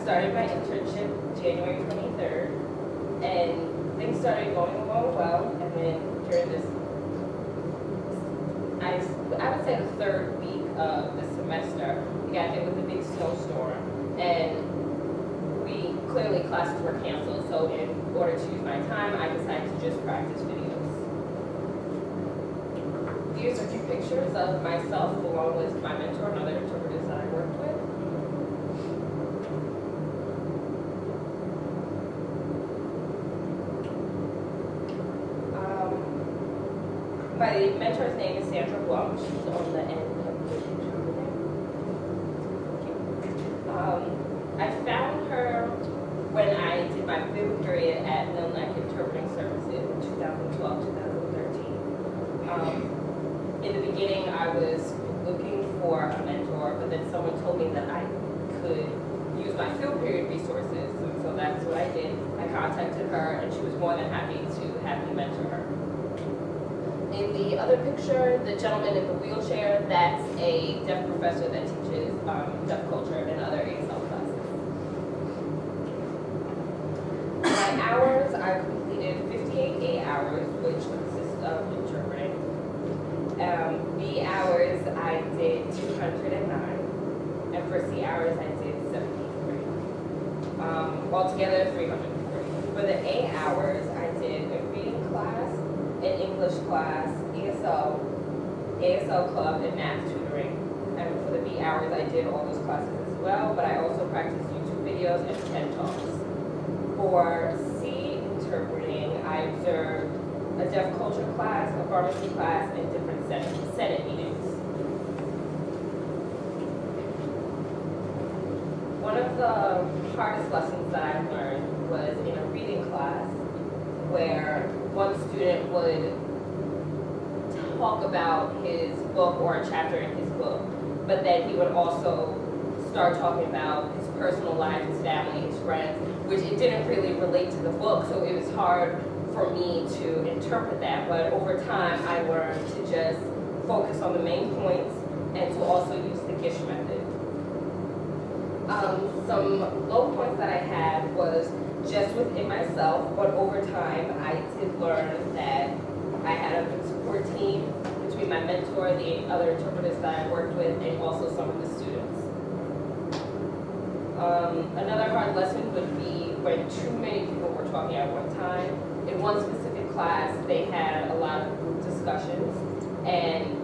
started my internship January 23rd, and things started going along well, and then during this, I would say the third week of the semester, we got hit with a big snowstorm, and clearly classes were canceled, so in order to use my time, I decided to just practice videos. Here's a few pictures of myself along with my mentor and other interpreters that I worked with. My mentor's name is Sandra Blum. She's on the end of the picture over there. I found her when I did my fifth period at Milneck Interpreting Services in 2012-2013. In the beginning, I was looking for a mentor, but then someone told me that I could use my field period resources, and so that's what I did. I contacted her, and she was more than happy to have me mentor her. In the other picture, the gentleman in the wheelchair, that's a deaf professor that teaches deaf culture and other ASL classes. My hours, I completed 58 A hours, which consists of interpreting. B hours, I did 209, and for C hours, I did 73. Altogether, 340. For the A hours, I did a reading class, an English class, ASL club, and math tutoring. And for the B hours, I did all those classes as well, but I also practiced YouTube videos and TED Talks. For C interpreting, I observed a deaf culture class, a pharmacy class, and different Senate meetings. One of the hardest lessons that I learned was in a reading class where one student would talk about his book or a chapter in his book, but then he would also start talking about his personal life, his family, his friends, which it didn't really relate to the book, so it was hard for me to interpret that. But over time, I learned to just focus on the main points and to also use the Gish method. Some low points that I had was just within myself, but over time, I did learn that I had a good support team between my mentor, the other interpreters that I worked with, and also some of the students. Another hard lesson would be when too many people were talking at one time. In one specific class, they had a lot of group discussions, and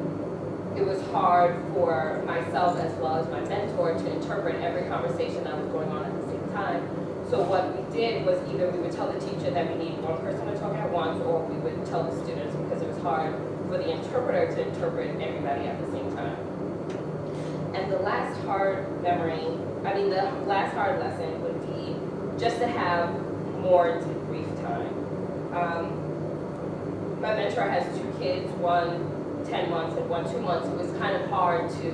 it was hard for myself as well as my mentor to interpret every conversation that was going on at the same time. So what we did was either we would tell the teacher that we need one person to talk at once, or we would tell the students, because it was hard for the interpreter to interpret everybody at the same time. And the last hard lesson would be just to have more debrief time. My mentor has 2 kids, one 10 months and one 2 months. It was kind of hard to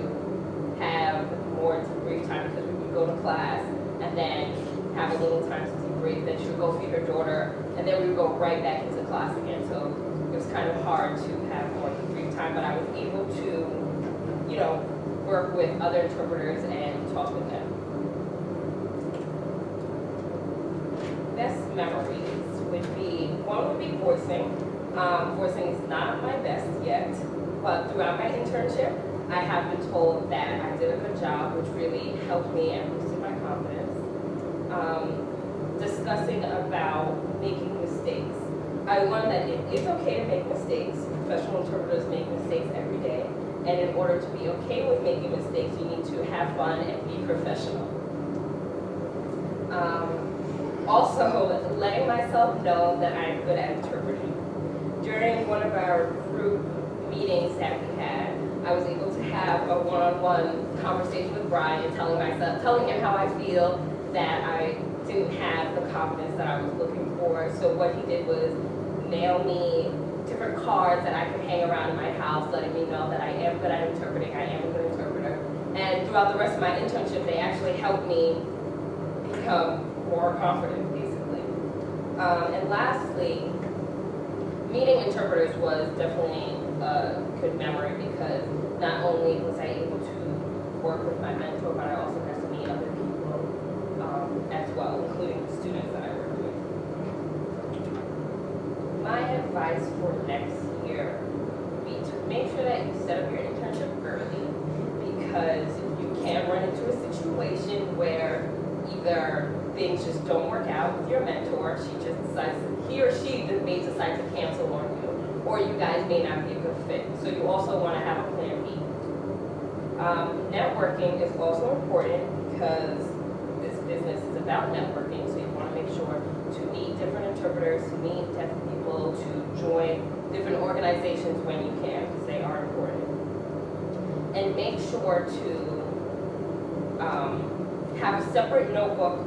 have more debrief time because we would go to class and then have a little time to debrief, then she would go feed her daughter, and then we would go right back into class again. So it was kind of hard to have more debrief time, but I was able to, work with other interpreters and talk with them. Best memories would be, one would be voicing. Voicing is not my best yet, but throughout my internship, I have been told that I did a good job, which really helped me and boosted my confidence. Discussing about making mistakes. I learned that it is okay to make mistakes. Professional interpreters make mistakes every day, and in order to be okay with making mistakes, you need to have fun and be professional. Also, letting myself know that I'm good at interpreting. During one of our group meetings that we had, I was able to have a one-on-one conversation with Brian, telling him how I feel that I didn't have the confidence that I was looking for. So what he did was mail me different cards that I could hang around in my house, letting me know that I am good at interpreting, I am a good interpreter. And throughout the rest of my internship, they actually helped me become more confident, basically. And lastly, meeting interpreters was definitely a good memory because not only was I able to work with my mentor, but I also got to meet other people as well, including the students that I work with. My advice for next year would be to make sure that you set up your internship early, because you can run into a situation where either things just don't work out with your mentor, he or she may decide to cancel on you, or you guys may not be a good fit. So you also want to have a plan B. Networking is also important because this business is about networking, so you want to make sure to meet different interpreters, to meet different people, to join different organizations when you can, because they are important. And make sure to have a separate notebook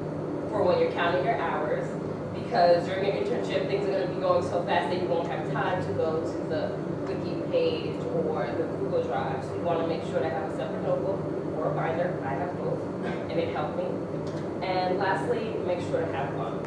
for when you're counting your hours, because during your internship, things are going to be going so fast that you won't have time to go to the wiki page or the Google Drive. So you want to make sure to have a separate notebook or a binder. I have both, and it helped me. And lastly, make sure to have fun.